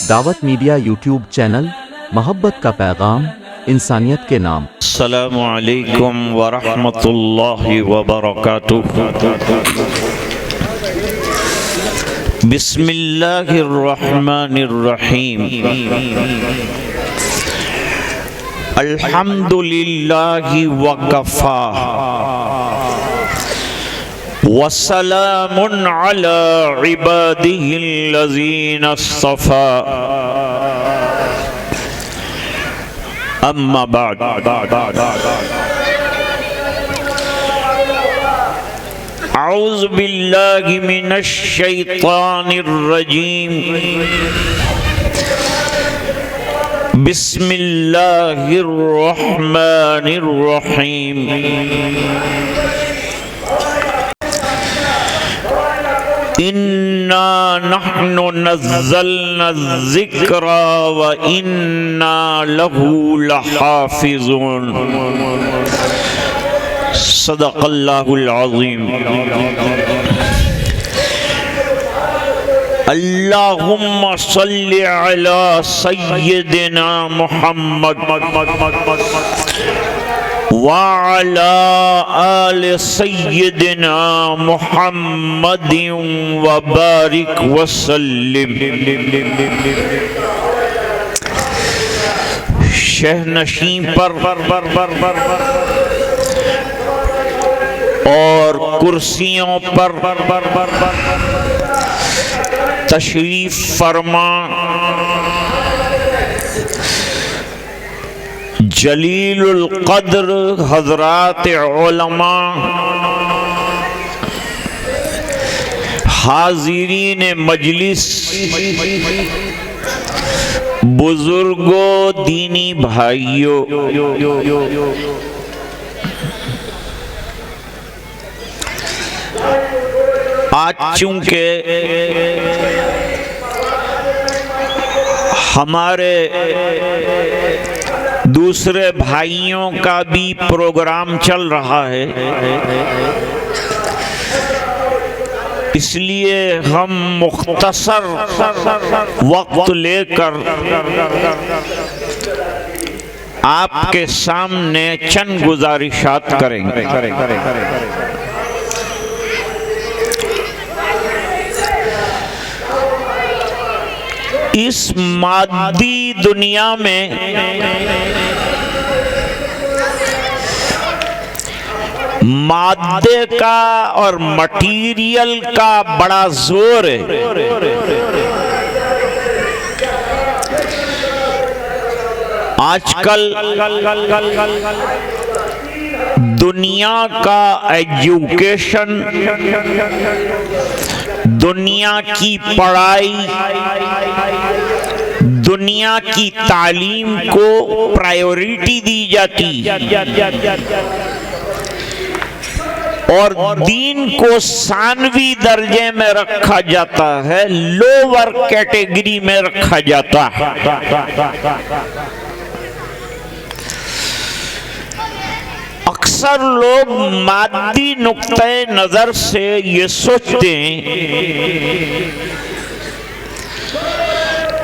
दावत media YouTube channel, मोहब्बत का पैगाम, इंसानियत के नाम। अस्सलामु अलैकुम व रहमतुल्लाहि व बरकातुहू। बिस्मिल्लाहिर रहमानिर रहीम। अल्हम्दुलिल्लाहि व कफ़ा वस्सलामुन अला इबादिहिल्लज़ीना इस्तफ़ा। अम्मा बाद। औज़ु बिल्लाहि मिनश शैतानिर रजीम। बिस्मिल्लाहिर रहमानिर रहीम। इन्ना नहनु नज़्ज़लना ज़िक्रा व इन्ना लहू लहाफ़िज़ून। सदक़ल्लाहुल अज़ीम। अल्लाहुम्मा सल्लि अला सय्यिदिना मुहम्मद वअला आले सय्यिदिना मुहम्मदिन व बारिक वसल्लिम। शहनशीं पर और कुर्सियों पर तशरीफ फरमा जलीलुल क़द्र हज़रात उलमा, हाज़िरीन मजलिस, बुजुर्गों, दीनी भाइयों, आज चूंकि हमारे दूसरे भाइयों का भी प्रोग्राम चल रहा है, इसलिए हम मुख्तसर वक्त लेकर आपके सामने चंद गुजारिशात करेंगे। इस मादी दुनिया में मादे का और मटीरियल का बड़ा जोर है। आजकल दुनिया का एजुकेशन, दुनिया की पढ़ाई, दुनिया की तालीम को प्रायोरिटी दी जाती और दीन को सानवी दर्जे में रखा जाता है, लोअर कैटेगरी में रखा जाता है। अक्सर लोग मादी नुक्ते नजर से ये सोचते हैं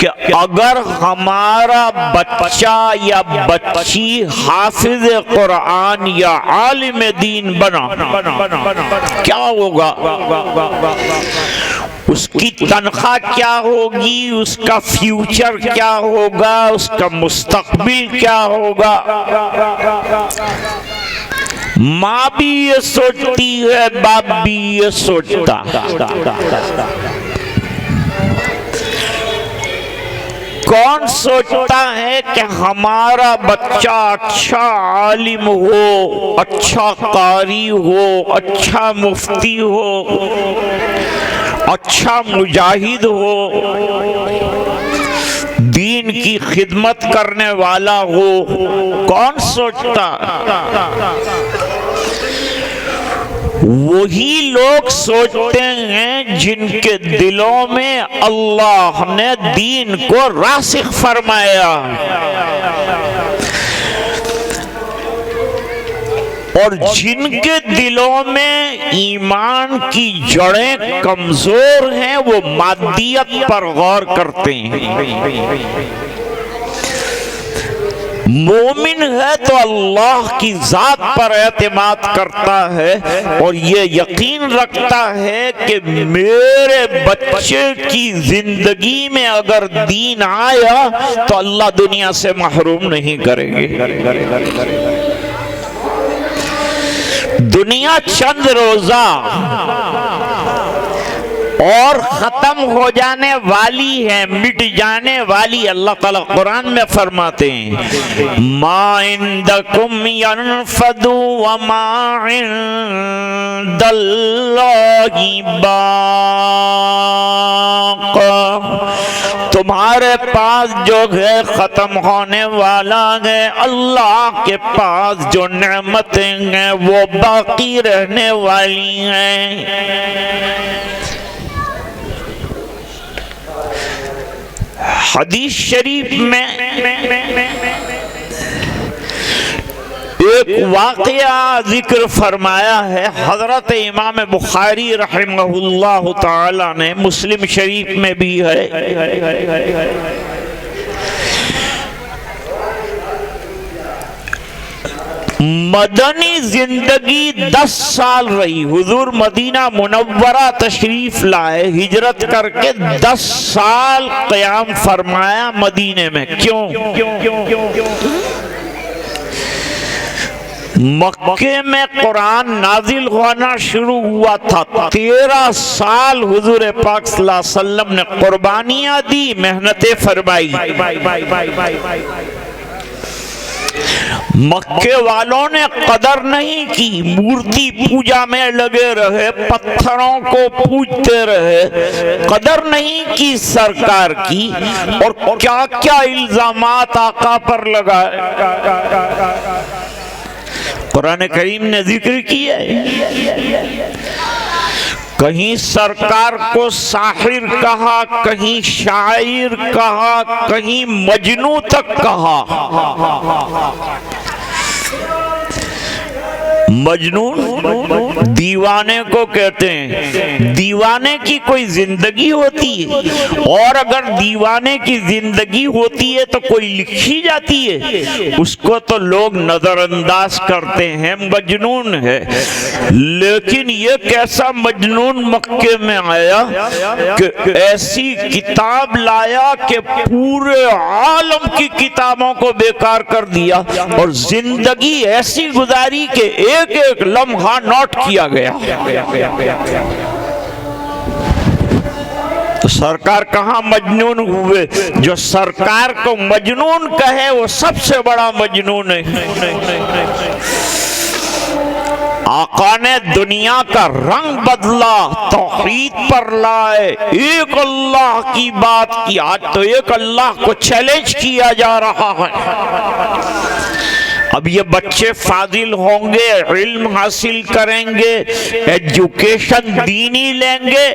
कि अगर हमारा बच्चा या बच्ची हाफिज कुरान या आलिम दीन बना क्या होगा, उसकी तनख्वाह क्या होगी, उसका फ्यूचर क्या होगा, उसका मुस्तकबिल क्या होगा। माँ भी ये सोचती है, बाप भी ये सोचता। कौन सोचता है कि हमारा बच्चा अच्छा आलिम हो, अच्छा कारी हो, अच्छा मुफ्ती हो, अच्छा मुजाहिद हो, दीन की खिदमत करने वाला हो। कौन सोचता? वही लोग सोचते हैं जिनके दिलों में अल्लाह ने दीन को रासिख फरमाया। और जिनके दिलों में ईमान की जड़ें कमजोर हैं वो मादियत पर गौर करते हैं। मोमिन है तो अल्लाह की जात पर एतमाद करता है और ये यकीन रखता है कि मेरे बच्चे की जिंदगी में अगर दीन आया तो अल्लाह दुनिया से महरूम नहीं करेंगे। दुनिया चंद रोजा और खत्म हो जाने वाली है, मिट जाने वाली। अल्लाह ताला कुरान में फरमाते हैं मा इंदकुम यनफदु व मा इंदल्लाहि बाक़। तुम्हारे पास जो है खत्म होने वाला है, अल्लाह के पास जो नेमतें हैं वो बाकी रहने वाली हैं। हदीस शरीफ में एक वाक़या जिक्र फरमाया है। हजरत इमाम बुखारी रहमहुल्लाह ताला ने, मुस्लिम शरीफ में भी है। मदनी जिंदगी 10 साल रही। हुजूर मदीना मुनव्वरा तशरीफ लाए, हिजरत करके 10 साल क़याम फरमाया मदीने में। क्यों? मक्के में कुरान नाजिल होना शुरू हुआ था। 13 साल हुजूर पाक सल्लल्लाहु अलैहि वसल्लम ने कुर्बानियां दी, मेहनतें फरमाई। मक्के वालों ने कदर नहीं की, मूर्ति पूजा में लगे रहे, पत्थरों को पूजते रहे, कदर नहीं की सरकार की। और क्या क्या इल्जामात आका पर लगाए। कुरान करीम ने जिक्र किया है, कहीं सरकार को साहिर कहा, कहीं शायर कहा, कहीं मजनू तक कहा। मजनून दीवाने को कहते हैं। दीवाने की कोई जिंदगी होती है, और अगर दीवाने की जिंदगी होती है तो कोई लिखी जाती है, उसको तो लोग नजरअंदाज करते हैं, मजनून है। लेकिन ये कैसा मजनून मक्के में आया कि ऐसी किताब लाया कि पूरे आलम की किताबों को बेकार कर दिया, और जिंदगी ऐसी गुजारी कि एक एक लम्हा नोट किया गया। तो सरकार कहाँ मजनून हुए? जो सरकार को मजनून कहे वो सबसे बड़ा मजनून है। आका ने दुनिया का रंग बदला, तौहीद पर लाए, एक अल्लाह की बात की। आज तो एक अल्लाह को चैलेंज किया जा रहा है। अब ये बच्चे फाजिल होंगे, इल्म हासिल करेंगे, एजुकेशन दीनी लेंगे,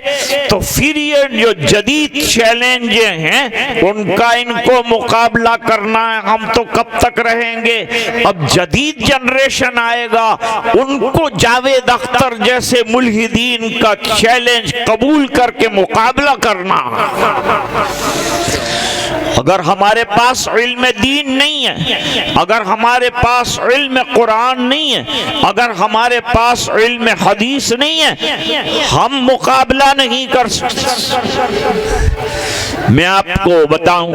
तो फिर ये जो जदीद चैलेंज हैं उनका इनको मुकाबला करना है। हम तो कब तक रहेंगे? अब जदीद जनरेशन आएगा, उनको जावेद अख्तर जैसे मुल्हिदीन का चैलेंज कबूल करके मुकाबला करना। अगर हमारे पास इल्म दीन नहीं है, अगर हमारे पास इल्म कुरान नहीं है, अगर हमारे पास इल्म हदीस नहीं है, हम मुकाबला नहीं कर सकते। मैं आपको बताऊं,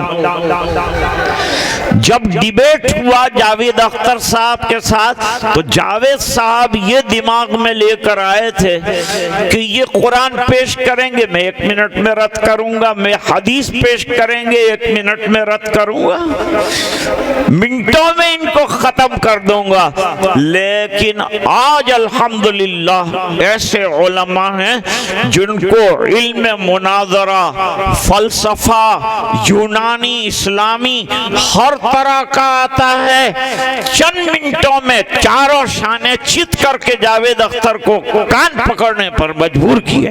जब डिबेट हुआ जावेद अख्तर साहब के साथ, तो जावेद साहब ये दिमाग में लेकर आए थे कि ये कुरान पेश करेंगे, मैं 1 मिनट में रद्द करूंगा, मैं हदीस पेश करेंगे, 1 मिनट में रद्द करूंगा, मिनटों में इनको खत्म कर दूंगा। लेकिन आज अल्हम्दुलिल्लाह ऐसे उलमा हैं जिनको इल्म मुनाजरा, फलसफा, यूनानी, इस्लामी हर तरह का आता है। चंद मिनटों में चारों शाने चित करके जावेद अख्तर को कान पकड़ने पर मजबूर किए।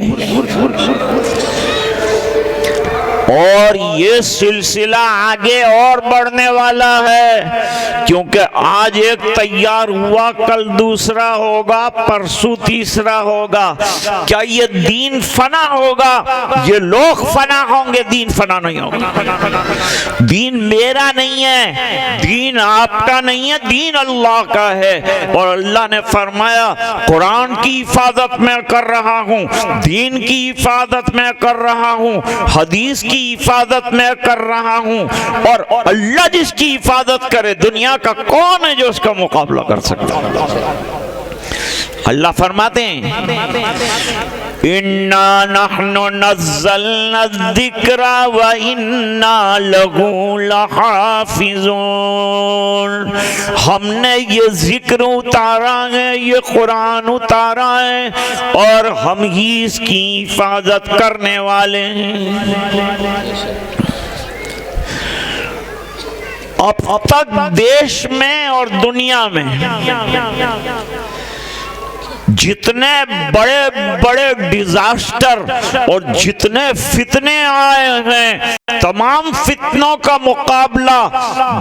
और ये सिलसिला आगे और बढ़ने वाला है, क्योंकि आज एक तैयार हुआ, कल दूसरा होगा, परसों तीसरा होगा। क्या ये दीन फना होगा? ये लोग फना होंगे, दीन फना नहीं होगा। दीन मेरा नहीं है, दीन आपका नहीं है, दीन अल्लाह का है। और अल्लाह ने फरमाया कुरान की हिफाजत मैं कर रहा हूँ, दीन की हिफाजत मैं कर रहा हूँ, हदीस की हिफाजत मैं कर रहा हूँ। और अल्लाह जिसकी हिफाजत करे, दुनिया का कौन है जो उसका मुकाबला कर सकता है? अल्लाह फरमाते हैं इन्ना नहनु नज़्ज़लना ज़िक्रा व इन्ना लहू लहाफ़िज़ून। हमने ये जिक्र उतारा है, ये कुरान उतारा है, और हम ही इसकी हिफाजत करने वाले हैं। अब तक देश में और दुनिया में जितने बड़े बड़े डिजास्टर और जितने फितने आए हैं, तमाम फितनों का मुकाबला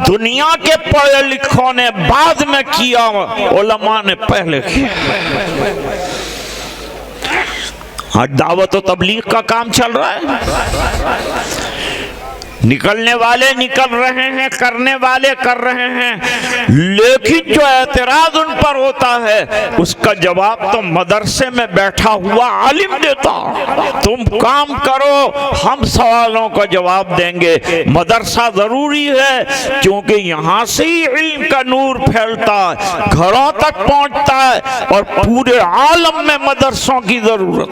दुनिया के पढ़े लिखों ने बाद में किया, उलमा ने पहले किया। आज दावत और तबलीग का काम चल रहा है, निकलने वाले निकल रहे हैं, करने वाले कर रहे हैं, लेकिन जो एतराज उन पर होता है उसका जवाब तो मदरसे में बैठा हुआ आलिम देता। तुम काम करो, हम सवालों का जवाब देंगे। मदरसा जरूरी है, क्योंकि यहाँ से ही इल्म का नूर फैलता है, घरों तक पहुँचता है, और पूरे आलम में मदरसों की जरूरत।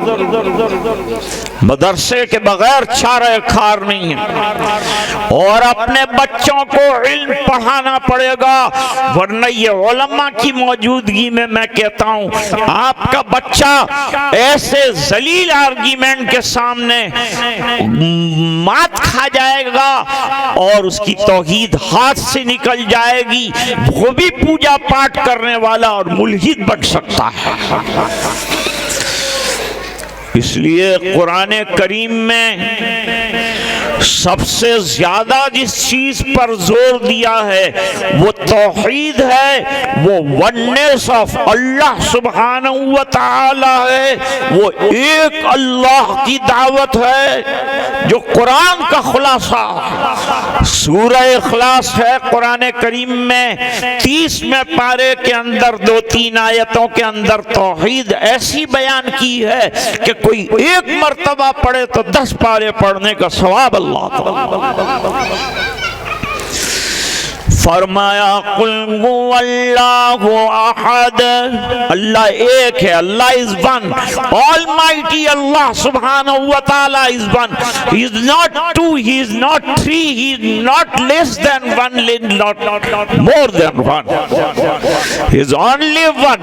मदरसे के बगैर चारा खार नहीं है, और अपने बच्चों को इल्म पढ़ाना पड़ेगा, वरना ये उलमा की मौजूदगी में मैं कहता हूँ आपका बच्चा ऐसे जलील आर्गुमेंट के सामने मात खा जाएगा और उसकी तौहीद हाथ से निकल जाएगी। वो भी पूजा पाठ करने वाला और मुल्हिद बन सकता है। इसलिए कुरान करीम में सबसे ज्यादा जिस चीज पर जोर दिया है वो तौहीद है, वो वननेस ऑफ अल्लाह सुब्हानहू व तआला है, वो एक अल्लाह की दावत है, जो कुरान का खुलासा सूरह इखलास है। कुरान करीम में 30वें पारे के अंदर 2-3 आयतों के अंदर तौहीद ऐसी बयान की है कि कोई एक मर्तबा पढ़े तो 10 पारे पढ़ने का सवाब अल्लाह। फरमाया कुल हुवल्लाहु अहद, अल्लाह एक है, Allah is one, almighty Allah सुब्हानहू व तआला is one. He is not two, he is not three, he is not less than one, not more than one, he is only one.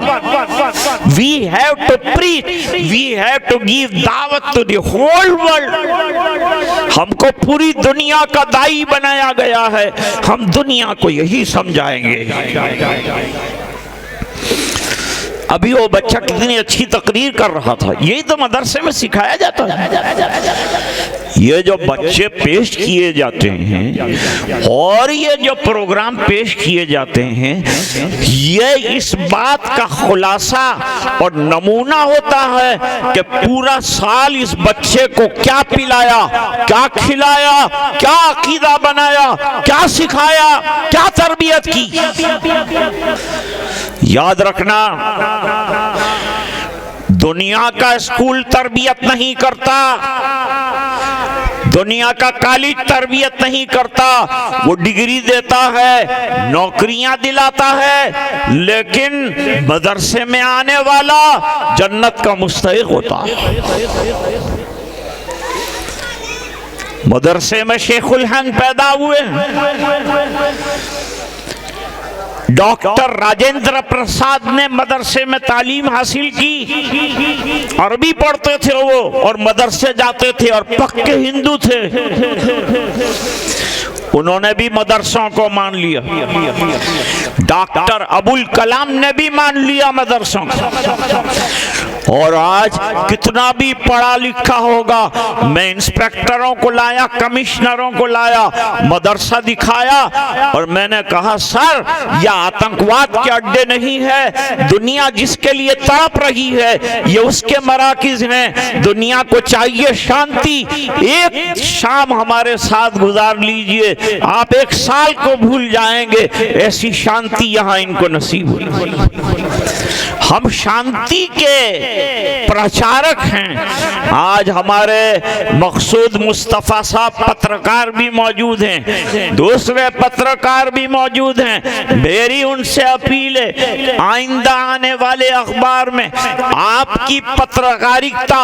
We have to preach, we have to give dawat to the whole world. हमको पूरी दुनिया का दाई बनाया गया है, हम दुनिया को यही समझाएंगे। अभी वो बच्चा कितनी अच्छी तकरीर कर रहा था, यही तो मदरसे में सिखाया जाता है। ये जो बच्चे पेश किए जाते हैं और ये जो प्रोग्राम पेश किए जाते हैं, ये इस बात का खुलासा और नमूना होता है कि पूरा साल इस बच्चे को क्या पिलाया, क्या खिलाया, क्या अकीदा बनाया, क्या सिखाया, क्या तरबियत की। याद रखना, दुनिया का स्कूल तरबियत नहीं करता, दुनिया का कॉलेज तरबियत नहीं करता। वो डिग्री देता है, नौकरियां दिलाता है, लेकिन मदरसे में आने वाला जन्नत का मुस्तहिक होता है। मदरसे में शेखुल हिंद पैदा हुए, डॉक्टर राजेंद्र प्रसाद ने मदरसे में तालीम हासिल की, अरबी पढ़ते थे वो और मदरसे जाते थे और पक्के हिंदू थे। उन्होंने भी मदरसों को मान लिया। डॉक्टर अबुल कलाम ने भी मान लिया मदरसों को। और आज कितना भी पढ़ा लिखा होगा, मैं इंस्पेक्टरों को लाया, कमिश्नरों को लाया, मदरसा दिखाया और मैंने कहा सर यह आतंकवाद के अड्डे नहीं है, दुनिया जिसके लिए तड़प रही है ये उसके मराकिज हैं। दुनिया को चाहिए शांति। एक शाम हमारे साथ गुजार लीजिए, आप एक साल को भूल जाएंगे, ऐसी शांति यहां इनको नसीब हुई। हम शांति के प्रचारक हैं। आज हमारे मकसूद मुस्तफा साहब पत्रकार भी मौजूद हैं, दूसरे पत्रकार भी मौजूद हैं। मेरी उनसे अपील है, आइंदा आने वाले अखबार में आपकी पत्रकारिता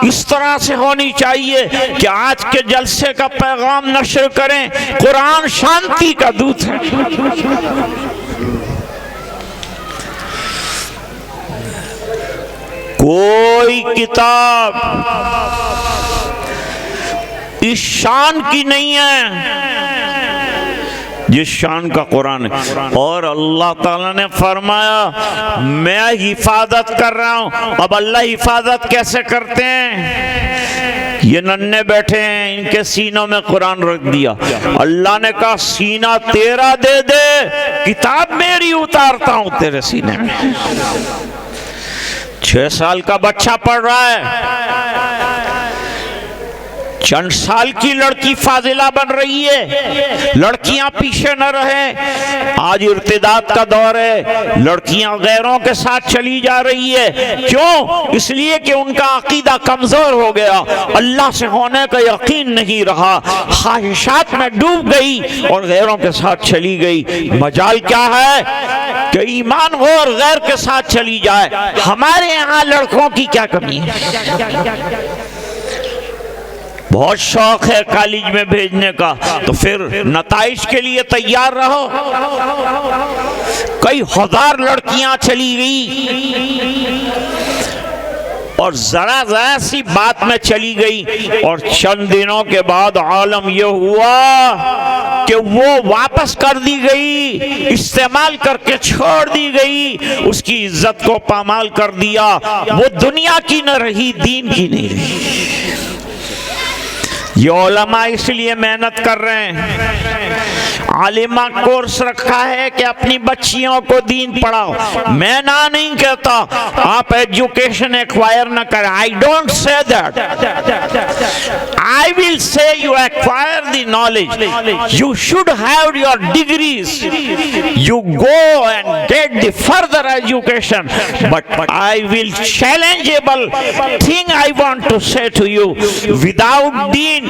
इस तरह से होनी चाहिए कि आज के जलसे का पैगाम नशर करें। कुरान शांति का दूत है। कोई किताब इस शान की नहीं है जिस शान का कुरान है। और अल्लाह ताला ने फरमाया मैं हिफाजत कर रहा हूं। अब अल्लाह हिफाजत कैसे करते हैं? ये नन्हे बैठे हैं, इनके सीनों में कुरान रख दिया। अल्लाह ने कहा सीना तेरा दे दे, किताब मेरी उतारता हूं तेरे सीने में। 6 साल का बच्चा पढ़ रहा है, चंद साल की लड़की फाजिला बन रही है। लड़कियां पीछे न रहे। आज इर्तिदाद का दौर है, लड़कियां गैरों के साथ चली जा रही है। क्यों? इसलिए कि उनका अकीदा कमजोर हो गया, अल्लाह से होने का यकीन नहीं रहा, ख्वाहिशात में डूब गई और गैरों के साथ चली गई। मजाल क्या है कि ईमान हो और गैर के साथ चली जाए। हमारे यहाँ लड़कों की क्या कमी है? बहुत शौक है कॉलेज में भेजने का, तो फिर नताइज के लिए तैयार रहो। कई हजार लड़कियां चली गई और जरा सी बात में चली गई और चंद दिनों के बाद आलम यह हुआ कि वो वापस कर दी गई, इस्तेमाल करके छोड़ दी गई, उसकी इज्जत को पामाल कर दिया। वो दुनिया की न रही, दीन की नहीं रही। ये उलमा इसलिए मेहनत कर रहे हैं, आलिमा कोर्स रखा है कि अपनी बच्चियों को दीन पढ़ाओ। मैं ना नहीं कहता आप एजुकेशन एक्वायर ना करें, I don't say that, I will say you acquire the knowledge, you should have your degrees, you go and get the further education, but I will challengeable thing I want to say to you, without deen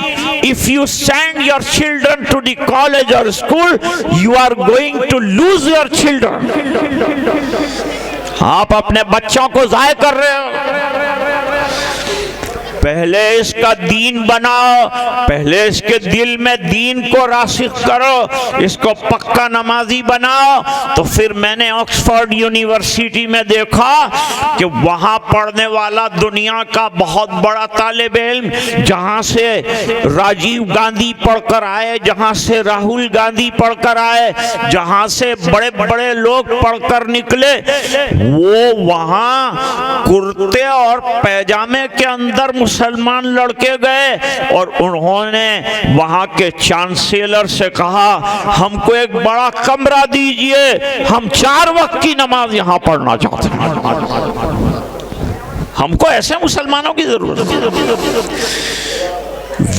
if you send your children to the college or school, you are going to lose your children. आप अपने बच्चों को ज़ाय कर रहे हो। पहले इसका दीन बनाओ, पहले इसके दिल में दीन को रासिख करो, इसको पक्का नमाजी बनाओ। तो फिर मैंने ऑक्सफोर्ड यूनिवर्सिटी में देखा कि वहां पढ़ने वाला दुनिया का बहुत बड़ा तालिब इल्म, जहां से राजीव गांधी पढ़कर आए, जहां से राहुल गांधी पढ़कर आए, जहां से बड़े बड़े लोग पढ़कर निकले, वो वहां कुर्ते और पैजामे के अंदर मुसलमान लड़के गए और उन्होंने वहां के चांसलर से कहा हमको एक बड़ा कमरा दीजिए, हम 4 वक्त की नमाज यहां पढ़ना चाहते हैं। हमको ऐसे मुसलमानों की जरूरत है।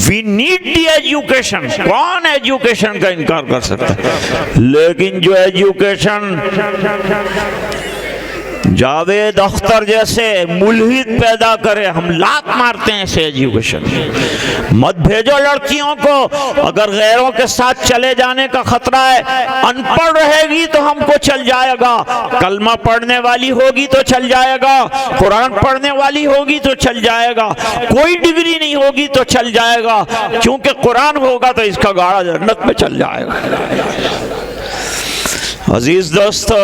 We need the education। कौन एजुकेशन का इनकार कर सकता है? लेकिन जो एजुकेशन जावेद अख्तर जैसे मुल्हिद पैदा करे, हम लात मारते हैं ऐसे एजुकेशन। मत भेजो लड़कियों को, अगर गैरों के साथ चले जाने का खतरा है। अनपढ़ रहेगी तो हमको चल जाएगा, कलमा पढ़ने वाली होगी तो चल जाएगा, कुरान पढ़ने वाली होगी तो चल जाएगा, कोई डिग्री नहीं होगी तो चल जाएगा, क्योंकि कुरान होगा तो इसका गाड़ा जन्नत में चल जाएगा। अजीज दोस्तों,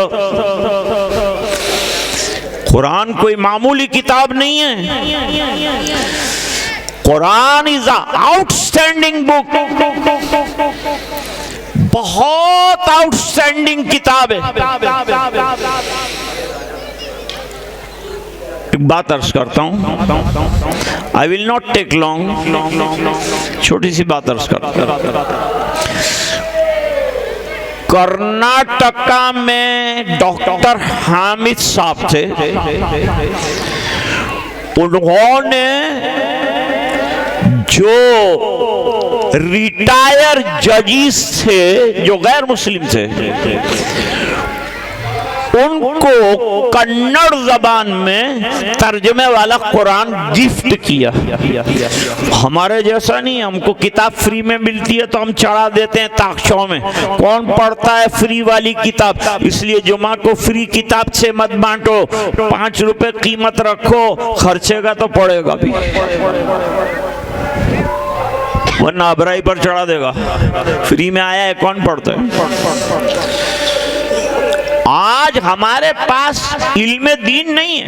कुरान कोई मामूली किताब नहीं है। Quran is a outstanding book. बहुत आउटस्टैंडिंग किताब है। एक बात अर्ज करता हूं, I will not take long, छोटी सी बात अर्ज करता हूं। कर्नाटका में डॉक्टर हामिद साहब थे, उन्होंने जो रिटायर जजिस थे जो गैर मुस्लिम थे, उनको कन्नड़ जबान में तर्जमे वाला कुरान गिफ्ट किया। हमारे जैसा नहीं, हमको किताब फ्री में मिलती है तो हम चढ़ा देते हैं ताकशों में। कौन पढ़ता है फ्री वाली किताब? इसलिए जुमा को फ्री किताब से मत बांटो, 5 रुपए कीमत रखो, खर्चे का तो पड़ेगा भी, वरना अबराई पर चढ़ा देगा। फ्री में आया है, कौन पढ़ता है? आज हमारे पास इल्म दीन नहीं है।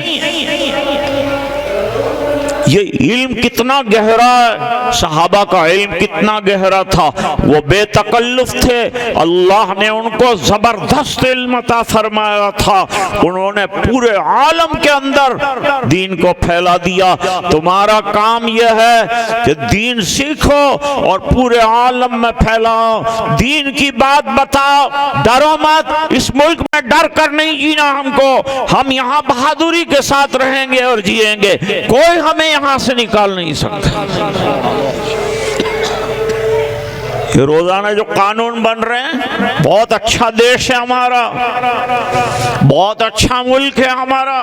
ये इल्म कितना गहरा है, सहाबा का इल्म कितना गहरा था, वो बेतकल्लुफ थे, अल्लाह ने उनको जबरदस्त इल्म अता फरमाया था, उन्होंने पूरे आलम के अंदर दीन को फैला दिया। तुम्हारा काम यह है कि दीन सीखो और पूरे आलम में फैलाओ, दीन की बात बताओ, डरो मत। इस मुल्क में डर कर नहीं जीना हमको, हम यहाँ बहादुरी के साथ रहेंगे और जिएंगे, कोई हमें यहां से निकाल नहीं सकता। ये रोजाना जो कानून बन रहे हैं, बहुत अच्छा देश है हमारा, बहुत अच्छा मुल्क है हमारा।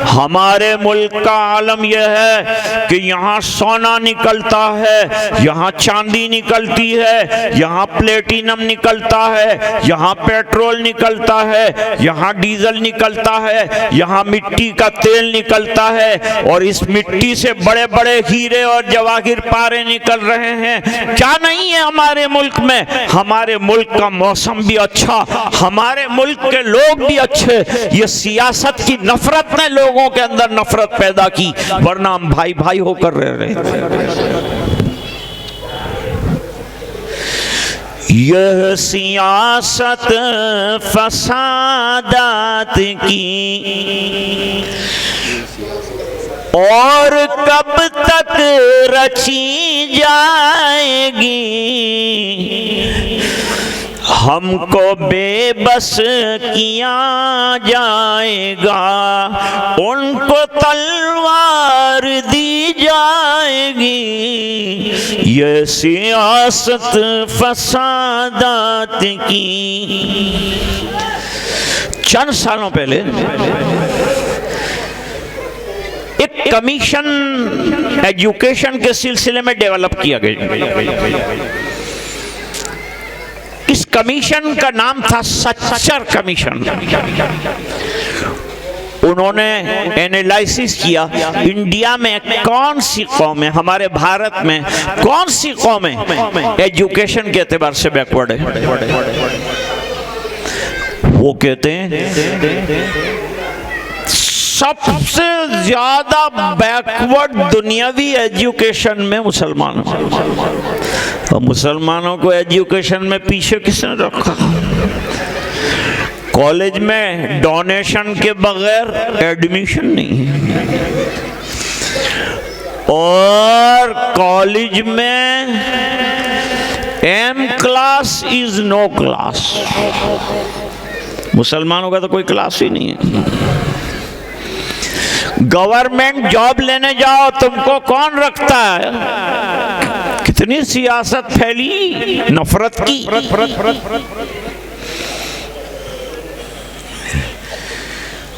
हमारे मुल्क का आलम यह है कि यहाँ सोना निकलता है, यहाँ चांदी निकलती है, यहाँ प्लेटिनम निकलता है, यहाँ पेट्रोल निकलता है, यहाँ डीजल निकलता है, यहाँ मिट्टी का तेल निकलता है, और इस मिट्टी से बड़े बड़े हीरे और जवाहिर पारे निकल रहे हैं। क्या नहीं है हमारे मुल्क में? हमारे मुल्क का मौसम भी अच्छा, हमारे मुल्क के लोग भी अच्छे। ये सियासत की नफरत ने लोगों के अंदर नफरत पैदा की, वरना हम भाई भाई होकर रह रहे थे। यह सियासत फसादात की और कब तक रची जाएगी, हमको बेबस किया जाएगा, उनको तलवार दी जाएगी। ये सियासत फसादात की। चंद सालों पहले एक कमीशन एजुकेशन के सिलसिले में डेवलप किया गया। इस कमीशन का नाम था सच्चर कमीशन। उन्होंने एनालिसिस किया इंडिया में कौन सी कौमें, हमारे भारत में कौन सी कौमें एजुकेशन के एतबार से बैकवर्ड है। वो कहते हैं सबसे ज्यादा बैकवर्ड दुनियावी एजुकेशन में मुसलमान। और मुसलमानों को एजुकेशन में पीछे किसने रखा? कॉलेज में डोनेशन के बगैर एडमिशन नहीं है, और कॉलेज में M class is no class. मुसलमानों का तो कोई क्लास ही नहीं है। गवर्नमेंट जॉब लेने जाओ, तुमको कौन रखता है? कितनी सियासत फैली नफरत की।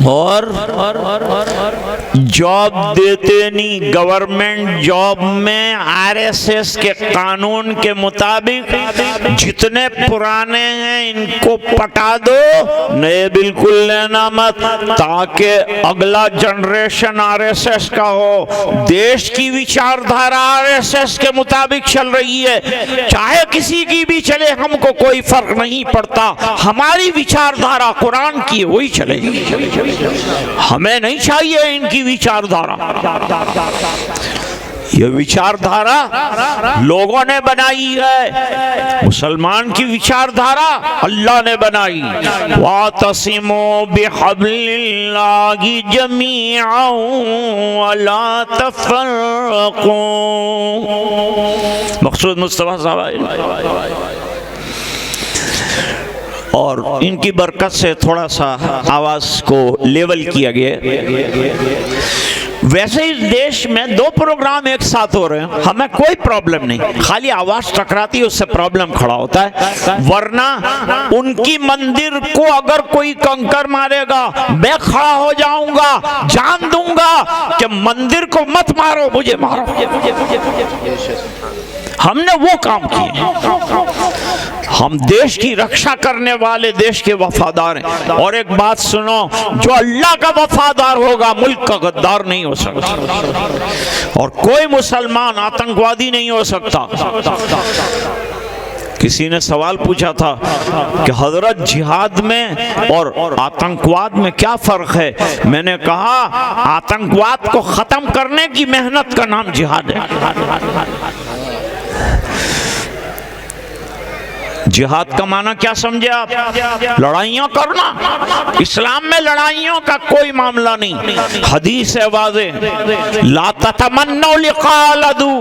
और जॉब देते नहीं। गवर्नमेंट जॉब में आरएसएस के कानून के मुताबिक जितने पुराने हैं इनको पटा दो, नए बिल्कुल लेना मत, ताकि अगला जनरेशन आरएसएस का हो। देश की विचारधारा आरएसएस के मुताबिक चल रही है, चाहे किसी की भी चले, हमको कोई फर्क नहीं पड़ता। हमारी विचारधारा कुरान की वही चलेगी, हमें नहीं चाहिए इनकी विचारधारा। ये विचारधारा लोगों ने बनाई है, मुसलमान की विचारधारा अल्लाह ने बनाई। वातसिमू बिहब्लिल्लाहि जमीअन वला तफर्रकू। मकसूद मुस्तफा साहब और इनकी बरकत से थोड़ा सा आवाज को लेवल किया गया। वैसे इस देश में 2 प्रोग्राम एक साथ हो रहे हैं, हमें कोई प्रॉब्लम नहीं, खाली आवाज टकराती है उससे प्रॉब्लम खड़ा होता है। वरना उनकी मंदिर को अगर कोई कंकर मारेगा मैं खड़ा हो जाऊंगा, जान दूंगा कि मंदिर को मत मारो, मुझे मारो। हमने वो काम किए, हम देश की रक्षा करने वाले देश के वफादार हैं। और एक बात सुनो, जो अल्लाह का वफादार होगा मुल्क का गद्दार नहीं हो सकता, और कोई मुसलमान आतंकवादी नहीं हो सकता। किसी ने सवाल पूछा था कि हजरत जिहाद में और आतंकवाद में क्या फर्क है? मैंने कहा आतंकवाद को खत्म करने की मेहनत का नाम जिहाद है। जिहाद का माना क्या समझे आप? लड़ाइयाँ करना। इस्लाम में लड़ाइयों का कोई मामला नहीं। हदीस है वाज़ेह, ला ततमन्नौ लिक़ाअल अदू,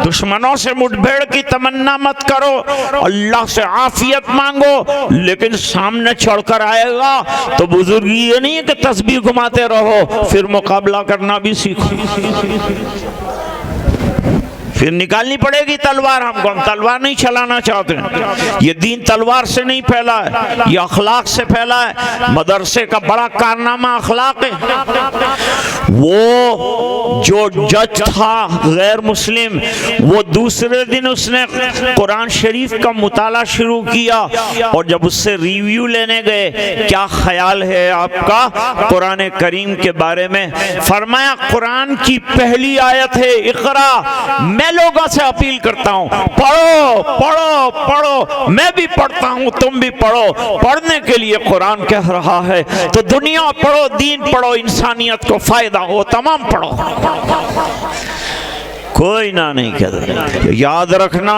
दुश्मनों से मुठभेड़ की तमन्ना मत करो, अल्लाह से आफियत मांगो, लेकिन सामने चढ़कर आएगा तो बुजुर्गी ये नहीं है कि तस्बीह घुमाते रहो, फिर मुकाबला करना भी सीखो। फिर निकालनी पड़ेगी तलवार हमको, हम तलवार नहीं चलाना चाहते। ये दीन तलवार से नहीं फैला है, ये अखलाक से फैला है। मदरसे का बड़ा कारनामा अखलाक है। वो जो जज था गैर मुस्लिम, वो दूसरे दिन उसने कुरान शरीफ का मुताला शुरू किया, और जब उससे रिव्यू लेने गए, क्या ख्याल है आपका कुरान करीम के बारे में, फरमाया कुरान की पहली आयत है इक़रा। मैं लोगों से अपील करता हूं, पढ़ो पढ़ो पढ़ो, मैं भी पढ़ता हूं, तुम भी पढ़ो। पढ़ने के लिए कुरान कह रहा है तो दुनिया पढ़ो, दीन पढ़ो, इंसानियत को फायदा हो, तमाम पढ़ो, कोई ना नहीं कहता। याद रखना,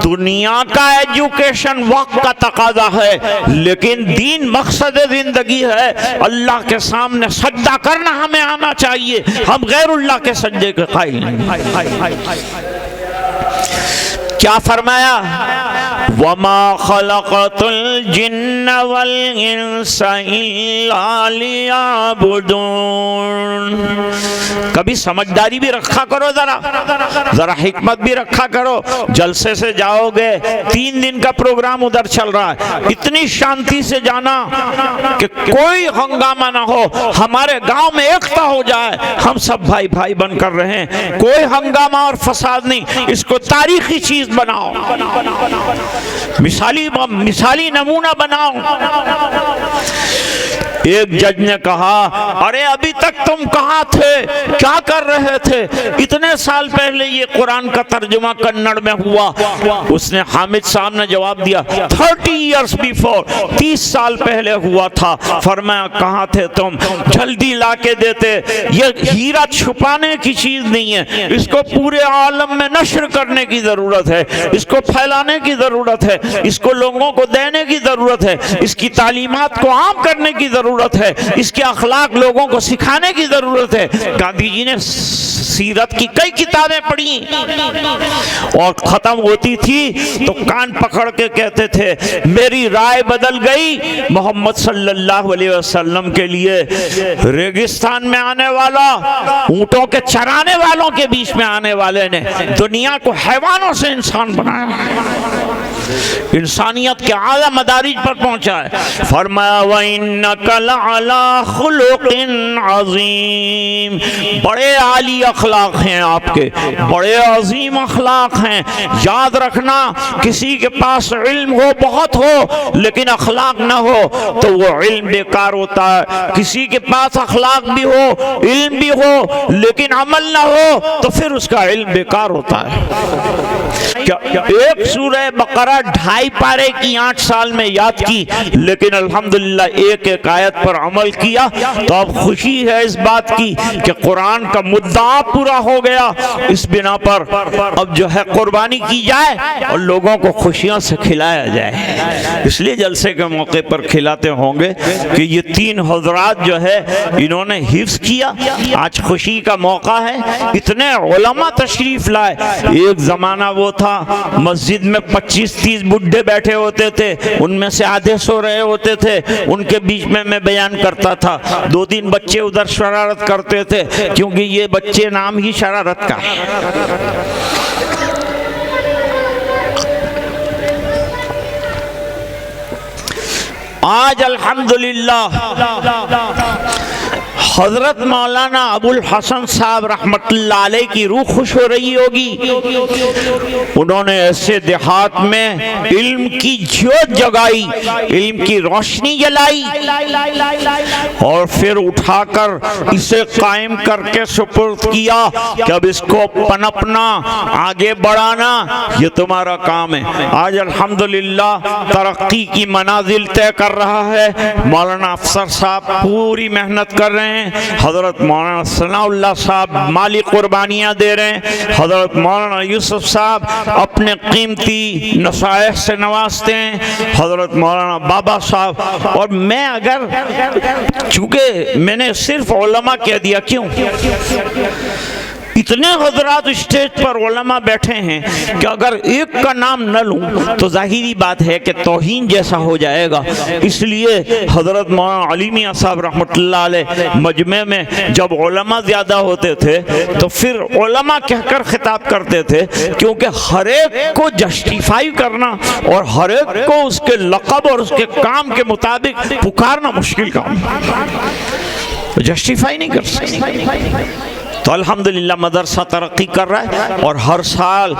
दुनिया का एजुकेशन वक्त का तकाजा है, लेकिन दीन मकसद जिंदगी है। अल्लाह के सामने सजदा करना हमें आना चाहिए, हम गैरुल्लाह के सजदे के कायल नहीं। क्या फरमाया? वमा खलक़तुल जिन्न वल इंसा इल्ला लियअबुदून। कभी समझदारी भी रखा करो, जरा हिकमत भी रखा करो। जलसे से जाओगे, 3 दिन का प्रोग्राम उधर चल रहा है, इतनी शांति से जाना कि कोई हंगामा ना हो, हमारे गांव में एकता हो जाए, हम सब भाई भाई बनकर रहें, कोई हंगामा और फसाद नहीं। इसको तारीखी चीज बनाओ, मिसाली नमूना बनाओ। एक जज ने कहा, अरे अभी तक तुम कहाँ थे, क्या कर रहे थे? इतने साल पहले ये कुरान का तर्जुमा कन्नड़ में हुआ। उसने, हामिद साहब ने जवाब दिया, 30 इयर्स बिफोर, 30 साल पहले हुआ था। फरमाया कहाँ थे तुम? जल्दी ला के देते। ये हीरा छुपाने की चीज नहीं है, इसको पूरे आलम में नश्र करने की जरूरत है, इसको फैलाने की जरूरत है, इसको लोगों को देने की जरूरत है, इसकी तालीमात को आम करने की जरूरत है, इसके अखलाक लोगों को सिखाने की जरूरत है। गांधी जी ने सीरत की कई किताबें पढ़ी, और खत्म होती थी तो कान पकड़ के कहते थे, मेरी राय बदल गई। मोहम्मद सल्लल्लाहु अलैहि वसल्लम के लिए रेगिस्तान में आने वाला, ऊंटों के चराने वालों के बीच में आने वाले ने दुनिया को हैवानों से इंसान बनाया, इंसानियत के आला मदारिज पर पहुंचा है। फरमाया व इन्नका लअला खुलुकिन अज़ीम, बड़े आली अखलाक हैं आपके, बड़े अजीम अखलाक हैं। याद रखना, किसी के पास इल्म हो, बहुत हो, लेकिन अखलाक ना हो तो वो इल्म बेकार होता है। किसी के पास अखलाक भी हो, इल्म भी हो, लेकिन अमल ना हो तो फिर उसका इल्म बेकार होता है। क्या एक सूरह बकरा बकरा 2.5 पारे की 8 साल में याद की, लेकिन अल्हम्दुलिल्लाह एक एक आयत पर अमल किया। तो अब खुशी है इस बात की कि कुरान का मुद्दा पूरा हो गया। इस बिना पर अब जो है कुर्बानी की जाए और लोगों को खुशियों से खिलाया जाए। इसलिए जलसे के मौके पर खिलाते होंगे कि ये 3 हजरात जो है इन्होंने हिफ्ज किया। आज खुशी का मौका है, इतने उलमा तशरीफ लाए। एक जमाना वो था मस्जिद में 25-30 बुढ़े बैठे होते थे, उनमें से आधे सो रहे होते थे, उनके बीच में मैं बयान करता था। 2-3 बच्चे उधर शरारत करते थे, क्योंकि ये बच्चे नाम ही शरारत का है। आज अल्हम्दुलिल्लाह हजरत मौलाना अबुल हसन साहब रहमतुल्लाह अलैह की रूह खुश हो रही होगी। उन्होंने ऐसे देहात में इल्म की ज्योत जगाई, इल्म की रोशनी जलाई और फिर उठाकर इसे कायम करके सुपुर्द किया कि अब इसको पनपना, आगे बढ़ाना, ये तुम्हारा काम है। आज अल्हम्दुलिल्लाह तरक्की की मनाजिल तय कर रहा है। मौलाना अफसर साहब पूरी मेहनत कर रहे हैं। हजरत मौलाना सनाउल्लाह साहब माली कुर्बानियाँ दे रहे हैं। हजरत मौलाना यूसुफ साहब अपने कीमती नसाइह से नवाजते हैं। हजरत मौलाना बाबा साहब, और मैं अगर चूँकि मैंने सिर्फ उलमा कह दिया, क्यों इतने हजरात स्टेज पर उलमा बैठे हैं कि अगर एक का नाम न लूं तो जाहिरी बात है कि तौहीन जैसा हो जाएगा। इसलिए हजरत मौलाना अली मियां साहब रहमतुल्लाह अलैह मजमे में जब उलमा ज़्यादा होते थे तो फिर उलमा कहकर खिताब करते थे, क्योंकि हर एक को जस्टिफाई करना और हर एक को उसके लक़ब और उसके काम के मुताबिक पुकारना मुश्किल काम, जस्टिफाई नहीं कर सकते। तो अल्हम्दुलिल्लाह मदरसा तरक्की कर रहा है और हर साल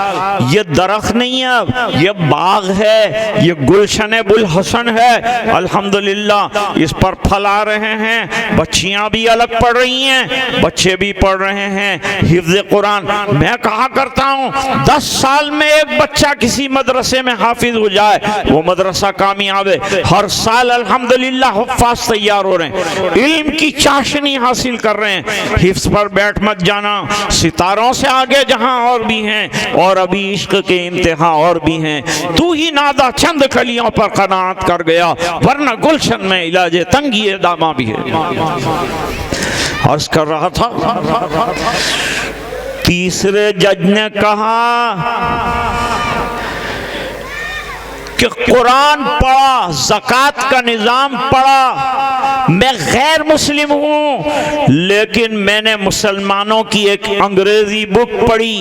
ये दरख्त नहीं है, अब ये बाग है, ये गुलशन बुल हसन है। अल्हम्दुलिल्लाह इस पर फल आ रहे हैं, बच्चियां भी अलग पढ़ रही हैं, बच्चे भी पढ़ रहे हैं हिफ्ज़ कुरान। मैं कहा करता हूँ 10 साल में एक बच्चा किसी मदरसे में हाफिज हो जाए, वो मदरसा कामयाब है। हर साल अल्हम्दुलिल्लाह हुफ़्फ़ाज़ तैयार हो रहे हैं, इल्म की चाशनी हासिल कर रहे हैं। हिफ्ज़ पर बैठ मत जाना, सितारों से आगे जहां और भी हैं और अभी इश्क के इम्तिहान और भी हैं। तू ही नादा चंद कलियों पर कनात कर गया, वरना गुलशन में इलाजे तंगी दामा भी है। अर्ज कर रहा था, तीसरे जज ने कहा कि कुरान पढ़ा, ज़कात का निज़ाम पढ़ा, मैं गैर मुस्लिम हूँ लेकिन मैंने मुसलमानों की एक अंग्रेजी बुक पढ़ी,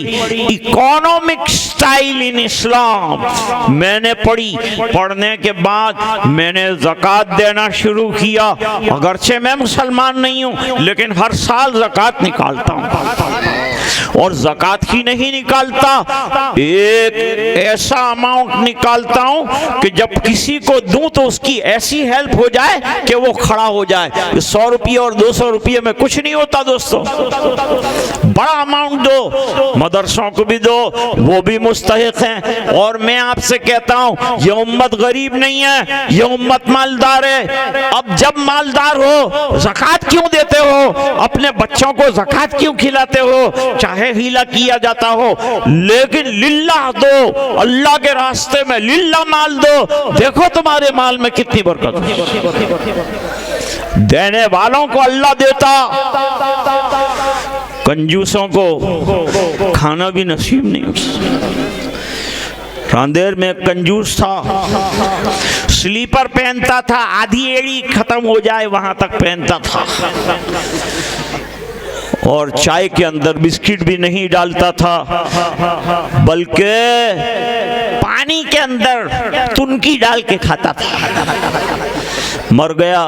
इकोनॉमिक स्टाइल इन इस्लाम, मैंने पढ़ी। पढ़ने के बाद मैंने ज़कात देना शुरू किया। अगरचे मैं मुसलमान नहीं हूँ लेकिन हर साल ज़कात निकालता हूँ, और ज़कात ही नहीं निकालता, एक ऐसा अमाउंट निकालता हूं कि जब किसी को दूं तो उसकी ऐसी हेल्प हो जाए कि वो खड़ा हो जाए। 100 रुपये और 200 रुपये में कुछ नहीं होता दोस्तों, बड़ा अमाउंट दो, मदरसों को भी दो, वो भी मुस्तहिक हैं। और मैं आपसे कहता हूं ये उम्मत गरीब नहीं है, ये उम्मत मालदार है। अब जब मालदार हो ज़कात क्यों देते हो, अपने बच्चों को ज़कात क्यों खिलाते हो, चाहे हीला किया जाता हो, लेकिन लिल्लाह दो, अल्लाह के रास्ते में लिल्लाह माल दो, देखो तुम्हारे माल में कितनी बरकत है। देने वालों को अल्लाह देता, कंजूसों को खाना भी नसीब नहीं होता। रांदेर में कंजूस था, स्लीपर पहनता था, आधी एड़ी खत्म हो जाए वहां तक पहनता था, और चाय के अंदर बिस्किट भी नहीं डालता था, बल्कि पानी के अंदर तुनकी डाल के खाता था। मर गया,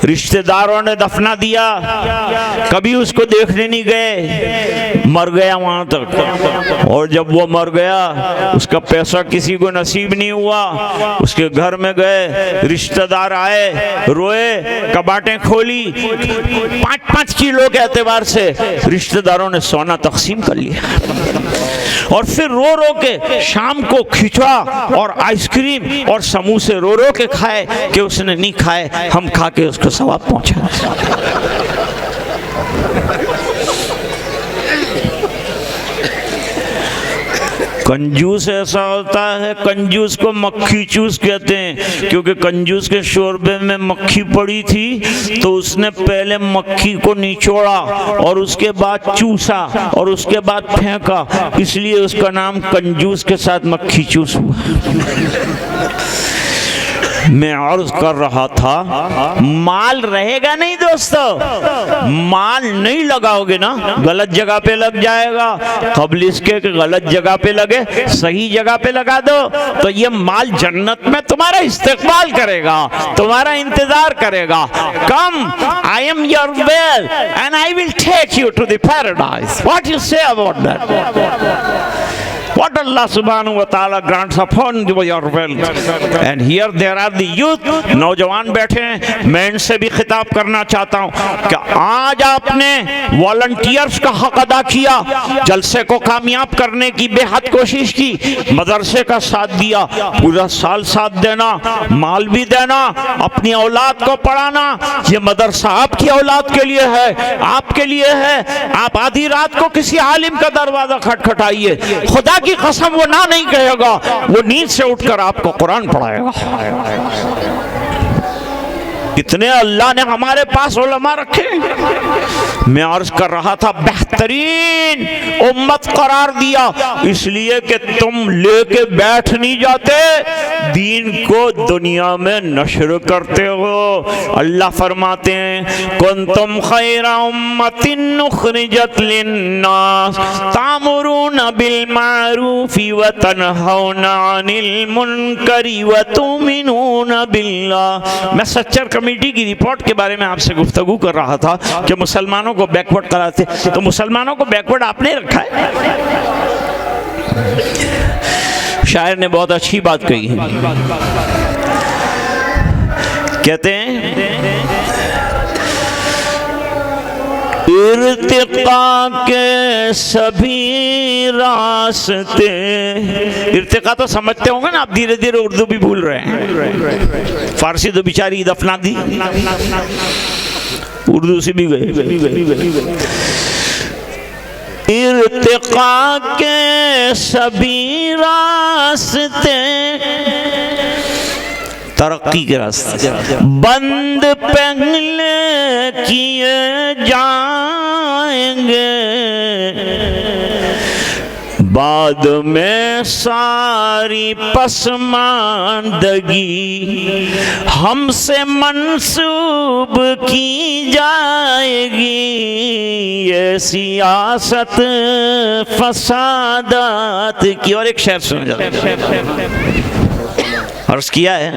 रिश्तेदारों ने दफना दिया, कभी उसको देखने नहीं गए, मर गया वहां तक। और जब वो मर गया उसका पैसा किसी को नसीब नहीं हुआ, उसके घर में गए, रिश्तेदार आए, रोए, कबाटें खोली, 5-5 किलो के एतबार से रिश्तेदारों ने सोना तकसीम कर लिया। और फिर रो रो के शाम को खिचड़ा और आइसक्रीम और समोसे रो रो के खाए कि उसने नहीं खाए, हम खा के उसको सवाब पहुंचा। कंजूस ऐसा होता है, कंजूस को मक्खी चूस कहते हैं, क्योंकि कंजूस के शोरबे में मक्खी पड़ी थी तो उसने पहले मक्खी को निचोड़ा और उसके बाद चूसा और उसके बाद फेंका, इसलिए उसका नाम कंजूस के साथ मक्खी चूस हुआ। मैं अर्ज कर रहा था, माल रहेगा नहीं दोस्तों, माल नहीं लगाओगे ना गलत जगह पे लग जाएगा। कबल इसके गलत जगह पे लगे, सही जगह पे लगा दो तो ये माल जन्नत में तुम्हारा इस्तेकबाल करेगा, तुम्हारा इंतजार करेगा। Come, I am your well and I will take you to the paradise. What you say about that? What Allah subhanahu wa ta'ala grants upon your wealth. And here there are the youth, नौजवान बैठे हैं। मैं इनसे भी खिताब करना चाहता हूँ कि आज आपने वॉलंटियर्स का हक अदा किया, जलसे को कामयाब करने की बेहद कोशिश की, मदरसे का साथ दिया, पूरा साल साथ देना, माल भी देना, अपनी औलाद को पढ़ाना। ये मदरसा आपकी औलाद के लिए है, आपके लिए है। आप आधी रात को किसी आलिम का दरवाजा खटखटाइए, खुदा की कसम वो ना नहीं कहेगा, वो नींद से उठकर आपको कुरान पढ़ाएगा। कितने अल्लाह ने हमारे पास उलमा रखे। मैं अर्ज कर रहा था, बेहतरीन उम्मत करार दिया इसलिए कि तुम लेके बैठ नहीं जाते, दीन को दुनिया में नशर करते हो। अल्लाह फरमाते हैं, कुंतुम खैरा उम्मतिन उखरिजत लिन्नास तामुरूना बिल मारूफि व तनहौना अनिल मुनकरी व तुमिनूना बिल्लाह। मैं सच्चर कमेटी की रिपोर्ट के बारे में आपसे गुफ्तगू कर रहा था कि मुसलमानों को बैकवर्ड कराते, तो मुसलमानों को बैकवर्ड आपने रखा है। शायर ने बहुत अच्छी बात कही है, कहते हैं इर्तिका के सभी रास्ते, इर्तिका तो समझते होंगे ना आप, धीरे धीरे उर्दू भी भूल रहे हैं, फारसी तो बेचारी दफना दी, उर्दू से भी गए। इर्तिका के सभी रास्ते, तरक्की के रास्ते बंद पहले किए जाएंगे, बाद में सारी पसमानदगी हमसे मंसूब की जाएगी। ये सियासत फसादात की। और एक शेर सुन जाए, अर्ज किया है,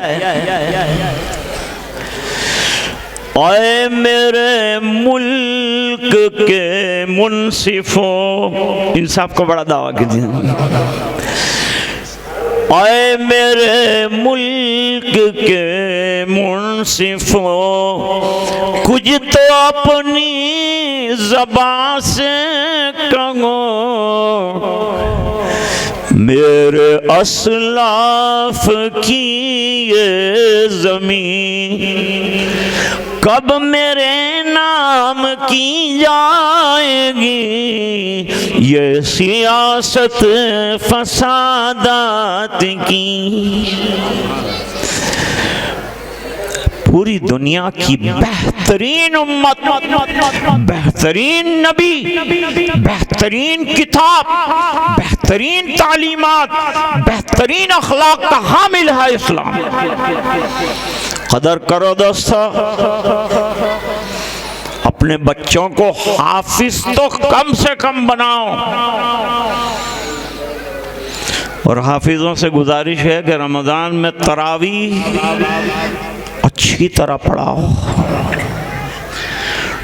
ओए मेरे मुल्क के मुंसिफों, इंसाफ को बड़ा दावा कीजिए, ओए मेरे मुल्क के मुंसिफों, कुछ तो अपनी ज़बान से कहो, मेरे असलाफ की ये ज़मीन कब मेरे नाम की जाएगी। ये सियासत फसादात की। पूरी दुनिया की बेहतरीन उम्मत, बेहतरीन नबी, बेहतरीन किताब, बेहतरीन तालीमात, बेहतरीन अखलाक का हामिल है इस्लाम। कदर करो दोस्तों, अपने बच्चों को हाफिज तो कम से कम बनाओ। और हाफिजों से गुजारिश है कि रमजान में तरावी अच्छी तरह पढ़ाओ।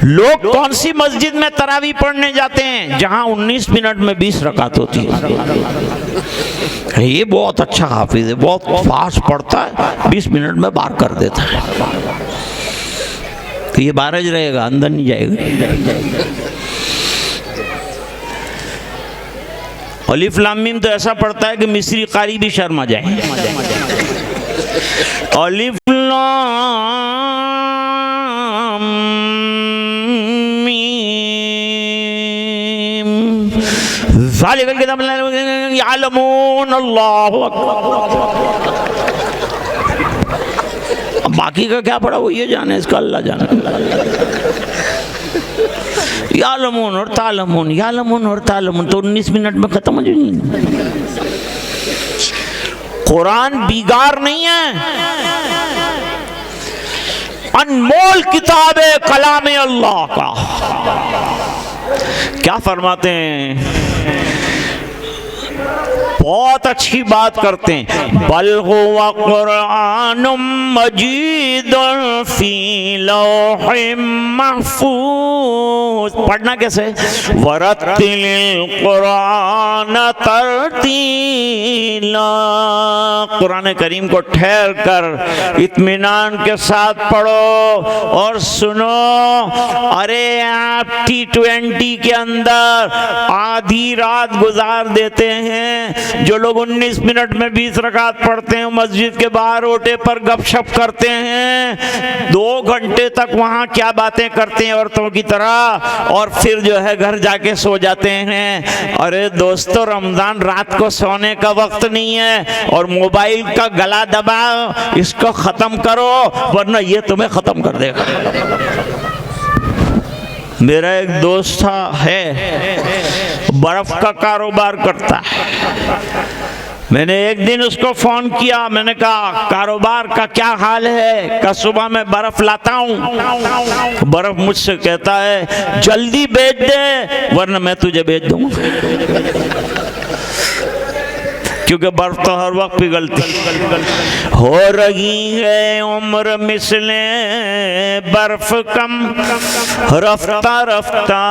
लोग कौन सी मस्जिद में तरावी पढ़ने जाते हैं जहां 19 मिनट में 20 रकात होती है। ये बहुत अच्छा हाफिज है, बहुत फास्ट पढ़ता है, 20 मिनट में पार कर देता है। तो ये बारज रहेगा, अंदर नहीं जाएगा। अलिफ लाम मीम तो ऐसा पढ़ता है कि मिस्री कारी भी शर्मा जाए। अलिफ लाम मीम ज़ालिकल किताब ला रैब फीहि यअलमून अल्लाहु अकबर। अब बाकी का क्या पढ़ा वो ये जाने, इसका अल्लाह जाने। यालमून और तालमून, यालमून और तालमून तो 19 मिनट में खत्म हो जाएगी। कुरान बिगाड़ नहीं है, अनमोल किताब है कलाम अल्लाह का। क्या फरमाते हैं, बहुत अच्छी बात करते हैं, बल हुवा कुरानुम मजीदुन फी लौहिम महफूज। पढ़ना कैसे, वरत्तिलिल कुरान तरतीला। कुरान करीम को ठहर कर इत्मीनान के साथ पढ़ो और सुनो। अरे आप T20 के अंदर आधी रात गुजार देते हैं। जो लोग 19 मिनट में 20 रकात पढ़ते हैं, मस्जिद के बाहर ओटे पर गपशप करते हैं, 2 घंटे तक वहां क्या बातें करते हैं औरतों की तरह, और फिर जो है घर जाके सो जाते हैं। अरे दोस्तों, रमजान रात को सोने का वक्त नहीं है, और मोबाइल का गला दबाओ, इसको खत्म करो वरना ये तुम्हें खत्म कर देगा। मेरा एक दोस्त है बर्फ का कारोबार करता है। मैंने एक दिन उसको फोन किया, मैंने कहा कारोबार का क्या हाल है? का सुबह मैं बर्फ लाता हूँ। बर्फ मुझसे कहता है जल्दी बेच दे वरना मैं तुझे बेच दूंगा, क्योंकि बर्फ तो हर वक्त पिघलती। हो रही है उम्र मिसले बर्फ कम, रफ्ता रफ्ता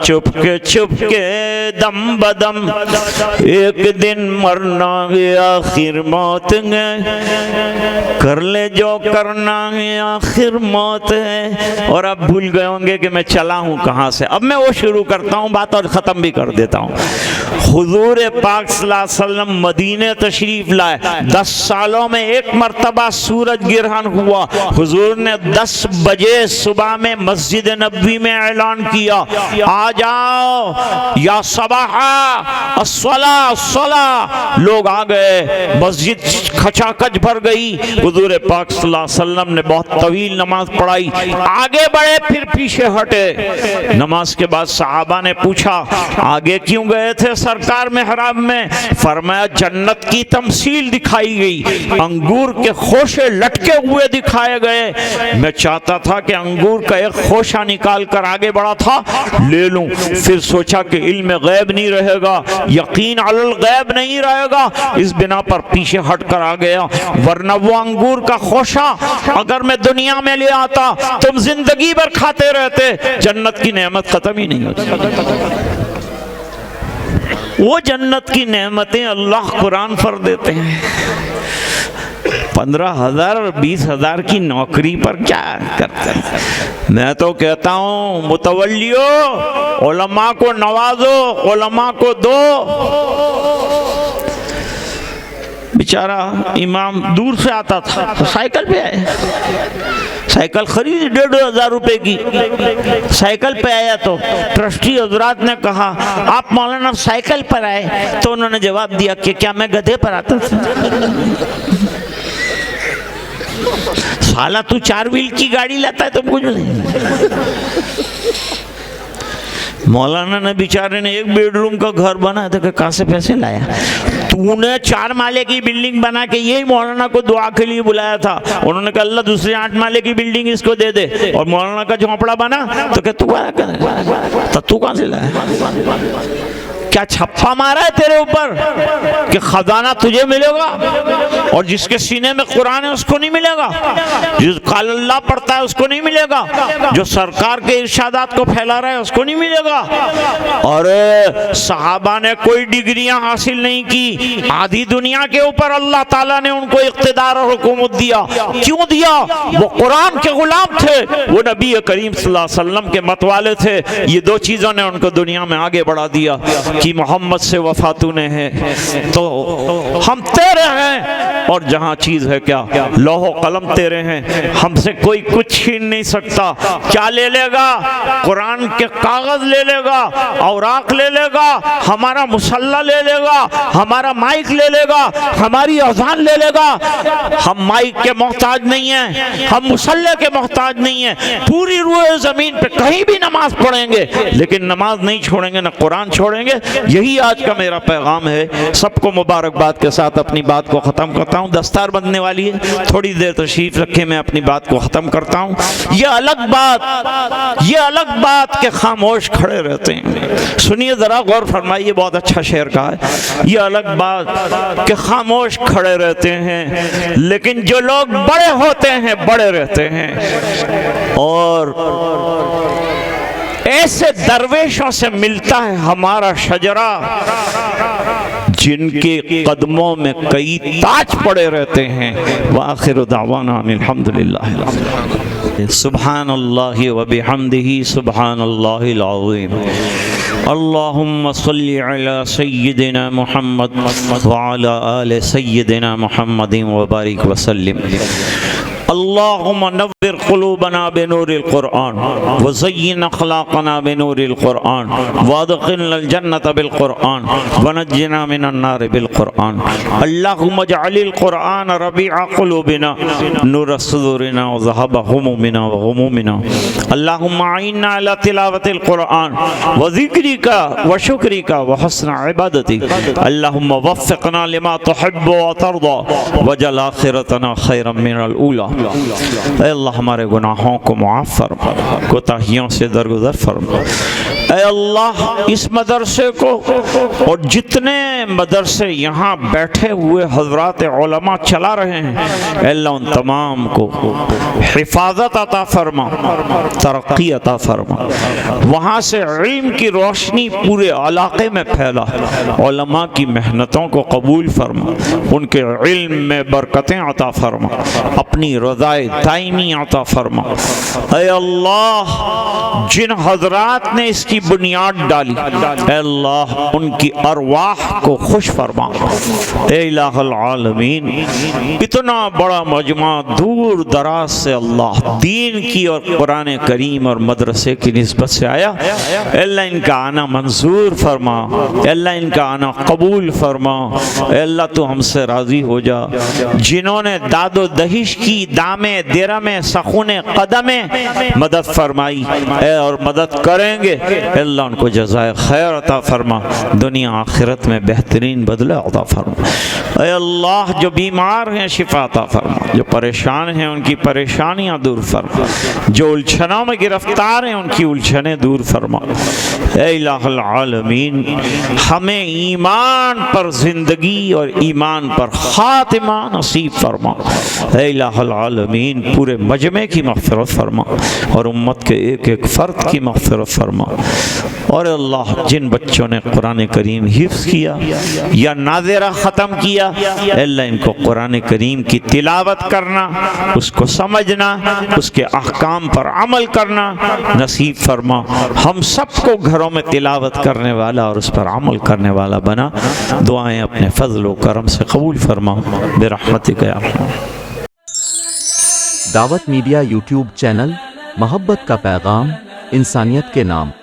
चुपके दम बदम, एक दिन मरना है आखिर मौत है, कर ले जो करना है आखिर मौत है। और अब भूल गए होंगे कि मैं चला हूँ कहाँ से। अब मैं वो शुरू करता हूँ बात और ख़त्म भी कर देता हूँ। हुजूर पाक सल्लल्लाहु अलैहि वसल्लम मदीने तशरीफ लाए, 10 सालों में एक मर्तबा सूरज गिरहन हुआ। हुजूर ने 10 बजे सुबह में मस्जिद नबवी में ऐलान किया, आ जाओ या सबाहा अस्सला अस्सला। लोग आ गए, मस्जिद खचाखच भर गई। हुजूर पाक सल्लल्लाहु अलैहि वसल्लम ने बहुत तवील नमाज पढ़ाई, आगे बढ़े फिर पीछे हटे। नमाज के बाद सहाबा ने पूछा आगे क्यों गए थे सरकार मेहराब में? फरमाया जन्नत की तमसील दिखाई गई, अंगूर के खोशे लटके हुए दिखाए गए। मैं चाहता था कि अंगूर का एक खोशा निकाल कर आगे बढ़ा था ले लूं, फिर सोचा कि इल्म गैब नहीं रहेगा, यकीन अलल गैब नहीं रहेगा, इस बिना पर पीछे हट कर आ गया। वरना वो अंगूर का खोशा अगर मैं दुनिया में ले आता तुम जिंदगी भर खाते रहते, जन्नत की नेमत खत्म ही नहीं होती। वो जन्नत की नेमतें अल्लाह कुरान पर देते हैं। 15,000 और 20,000 की नौकरी पर क्या करते हैं? मैं तो कहता हूँ मुतवल्लियो, उलमा को नवाजो, उलमा को दो। बेचारा इमाम दूर से आता था तो साइकिल पे आए, साइकिल खरीदी 1,500 रुपए की। साइकिल पे आया तो ट्रस्टी हजरात ने कहा आप मौलाना साइकिल पर आए? तो उन्होंने जवाब दिया कि क्या मैं गधे पर आता था? साला तू 4 व्हील की गाड़ी लाता है तो कुछ नहीं। मौलाना ने बेचारे ने 1 बेडरूम का घर बनाया था कि कहाँ से पैसे लाया? तूने 4 माले की बिल्डिंग बना के यही मौलाना को दुआ के लिए बुलाया था। उन्होंने कहा अल्लाह दूसरी 8 माले की बिल्डिंग इसको दे दे, और मौलाना का झोंपड़ा बना तो क्या तू कहाँ से लाया? क्या छप्पा मारा है तेरे ऊपर कि खजाना तुझे मिलेगा और जिसके सीने में कुरान है उसको नहीं मिलेगा? जो काल अल्लाह पढ़ता है उसको नहीं मिलेगा? जो सरकार के इरशादात को फैला रहा है उसको नहीं मिलेगा? और सहाबा ने कोई डिग्रियां हासिल नहीं की, आधी दुनिया के ऊपर अल्लाह ताला ने उनको इख्तिदार और हुकूमत दिया। क्यों दिया? वो कुरान के गुलाम थे, वो नबी करीम सल्लल्लाहु अलैहि वसल्लम के मतवाले थे। ये 2 चीजों ने उनको दुनिया में आगे बढ़ा दिया। कि मोहम्मद से वफा तूने है तो हम तेरे हैं, और जहाँ चीज़ है क्या, लौह कलम तेरे हैं, हमसे कोई कुछ छीन नहीं सकता। क्या ले लेगा? कुरान के कागज़ ले लेगा, औराक ले लेगा, हमारा मुसल्ला ले लेगा, हमारा माइक ले लेगा, हमारी अज़ान ले लेगा। हम माइक के मोहताज नहीं हैं, हम मुसल्ले के मोहताज नहीं हैं। पूरी रूए ज़मीन पे कहीं भी नमाज पढ़ेंगे, लेकिन नमाज नहीं छोड़ेंगे, ना कुरान छोड़ेंगे। यही आज का मेरा पैगाम है। सबको मुबारकबाद के साथ अपनी बात को ख़त्म करता हूँ। दस्तार बंधने वाली है, थोड़ी देर तशरीफ़ रखे, मैं अपनी बात को ख़त्म करता हूँ। ये अलग बात के खामोश खड़े रहते हैं। सुनिए ज़रा, गौर फरमाइए, बहुत अच्छा शेर कहा है। ये अलग बात के खामोश खड़े रहते हैं, लेकिन जो लोग बड़े होते हैं बड़े रहते हैं। और ऐसे दरवेशों से मिलता है हमारा शजरा जिनके कदमों में कई ताज पड़े रहते हैं। व आखिर दावाना अल्हम्दुलिल्लाह। सुब्हानल्लाहि व बिहम्दिही सुब्हानल्लाहिल अज़ीम। अल्लाहुम्मा सल्लि अला सय्यिदिना मुहम्मद व अला आलि सय्यिदिना मुहम्मदिन व बारिक व सल्लिम। अल्लाहुम्मा नव्विर क़ुलूबना बिनूरिल क़ुरआन व ज़य्यिन अख़लाक़ना बिनूरिल क़ुरआन व अदख़िलनल जन्नत बिल क़ुरआन व नज्जिना मिनन नार बिल क़ुरआन। अल्लाहुम्मा जअलिल क़ुरआन रबीअ क़ुलूबिना नूर सुदूरिना व ज़हबा हुमूमिना व ग़ुमूमिना। अल्लाहुम्मा अइन्ना अला तिलावतिल क़ुरआन व ज़िक्रिका व शुक्रिका व हुस्न इबादतिक। अल्लाहुम्मा वफ़्फ़िक़ना लिमा तुहिब्बु व तर्दा वजअल आख़िरतना खैरन मिनल ऊला। अल्लाह हमारे गुनाहों को मुआफ़ फरमा, कोताहियों से दरगुजर फरमा। ऐ अल्लाह, इस मदरसे को और जितने मदरसे यहाँ बैठे हुए हज़रात उलमा चला रहे हैं, अल्लाह उन तमाम को हिफाजत अता फरमा, तरक्की अता फरमा। वहाँ से इल्म की रोशनी पूरे इलाके में फैला, उलमा की मेहनतों को कबूल फरमा, उनके इल्म में बरकतें अता फरमा, अपनी रज़ाए दाइमी अता फरमा। ऐ अल्लाह, जिन हज़रात ने इसकी बुनियाद डाली, अल्लाह उनकी अरवाह को खुश फरमा। ए इलाहुल आलमीन, इतना बड़ा मजमा दूर दराज से अल्लाह दीन की और कुरान करीम और मदरसे की निस्बत से आया। अल्लाह इनका आना मंजूर फरमा, अल्लाह इनका आना कबूल फरमा। अल्लाह तू हमसे राज़ी हो जा। जिन्होंने दादो दहिश की, दामे दिरमे सखूने कदमे मदद फरमाई और मदद करेंगे, अल्लाह उनको जज़ाए खैर अता फरमा, दुनिया आखिरत में बेहतरीन बदला अता फरमा। ऐ अल्लाह, जो बीमार हैं शिफा अता फरमा, जो परेशान हैं उनकी परेशानियां दूर फरमा, जो उलझनों में गिरफ्तार हैं उनकी उलझनें दूर फरमा। ऐ इलाहुल आलमीन, हमें ईमान पर जिंदगी और ईमान पर खातिमा नसीब फरमा। ऐ इलाहुल आलमीन, पूरे मजमे की मग़फ़िरत फरमा और उम्मत के एक एक फ़र्द की मग़फ़िरत फरमा। और अल्लाह, जिन बच्चों ने कुरान करीम हिफ्ज़ किया या नाज़िरा ख़त्म किया, अल्लाह इनको कुरान करीम की तिलावत करना, उसको समझना, उसके अहकाम पर अमल करना नसीब फरमा। हम सबको घरों में तिलावत करने वाला और उस पर अमल करने वाला बना। दुआएं अपने फजल व करम से कबूल फरमा बिरहमतिक या अरहम। दावत मीडिया यूट्यूब चैनल, मोहब्बत का पैगाम, इंसानियत के नाम।